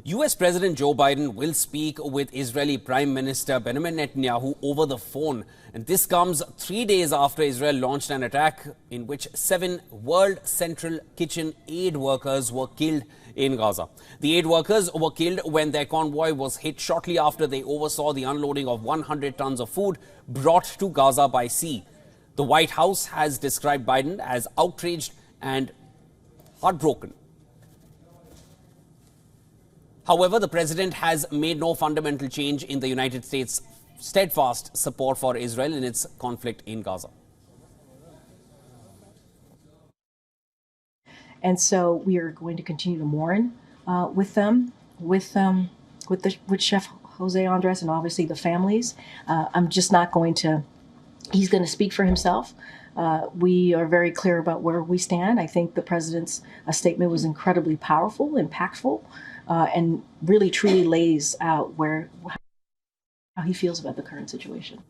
US President Joe Biden will speak with Israeli Prime Minister Benjamin Netanyahu over the phone. And this comes 3 days after Israel launched an attack in which 7 World Central Kitchen aid workers were killed in Gaza. The aid workers were killed when their convoy was hit shortly after they oversaw the unloading of 100 tons of food brought to Gaza by sea. The White House has described Biden as outraged and heartbroken. However, the president has made no fundamental change in the United States' steadfast support for Israel in its conflict in Gaza. And so we are going to continue to mourn with them, with Chef Jose Andres and obviously the families. I'm just not going to, he's going to speak for himself. We are very clear about where we stand. I think the president's statement was incredibly powerful, impactful, and really truly lays out how he feels about the current situation.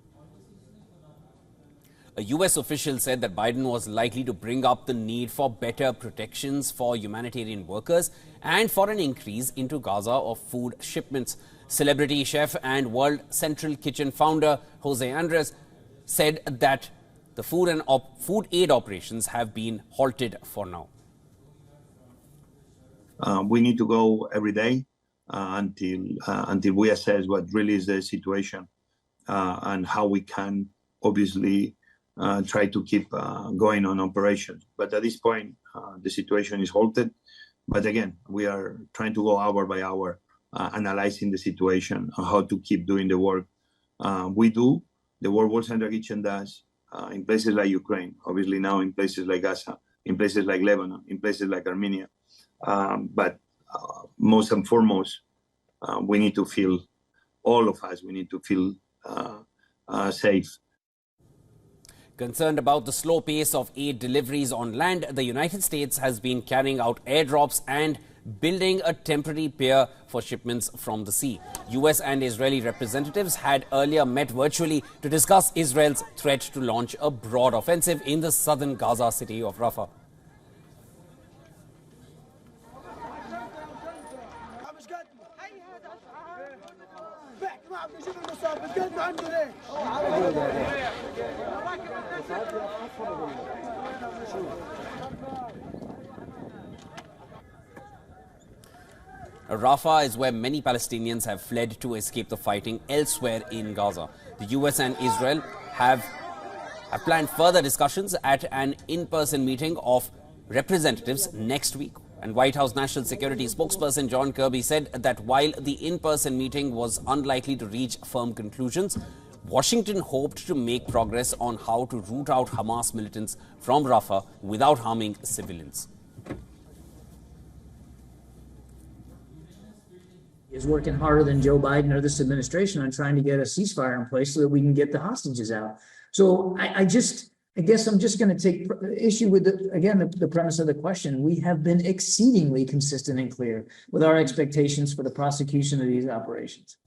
A U.S. official said that Biden was likely to bring up the need for better protections for humanitarian workers and for an increase into Gaza of food shipments. Celebrity chef and World Central Kitchen founder Jose Andres said that the food aid operations have been halted for now. We need to go every day until we assess what really is the situation and how we can obviously try to keep going on operations. But at this point, the situation is halted. But again, we are trying to go hour by hour, analyzing the situation, how to keep doing the work. We do, the World Central Kitchen does, in places like Ukraine, obviously now in places like Gaza, in places like Lebanon, in places like Armenia. But most and foremost, we need to feel, all of us, we need to feel safe. Concerned about the slow pace of aid deliveries on land, the United States has been carrying out airdrops and building a temporary pier for shipments from the sea. US and Israeli representatives had earlier met virtually to discuss Israel's threat to launch a broad offensive in the southern Gaza city of Rafah. Rafah is where many Palestinians have fled to escape the fighting elsewhere in Gaza. The US and Israel have planned further discussions at an in-person meeting of representatives next week. And White House National Security spokesperson John Kirby said that while the in-person meeting was unlikely to reach firm conclusions, Washington hoped to make progress on how to root out Hamas militants from Rafah without harming civilians. Is working harder than Joe Biden or this administration on trying to get a ceasefire in place so that we can get the hostages out. So I guess I'm just going to take issue with, the premise of the question. We have been exceedingly consistent and clear with our expectations for the prosecution of these operations.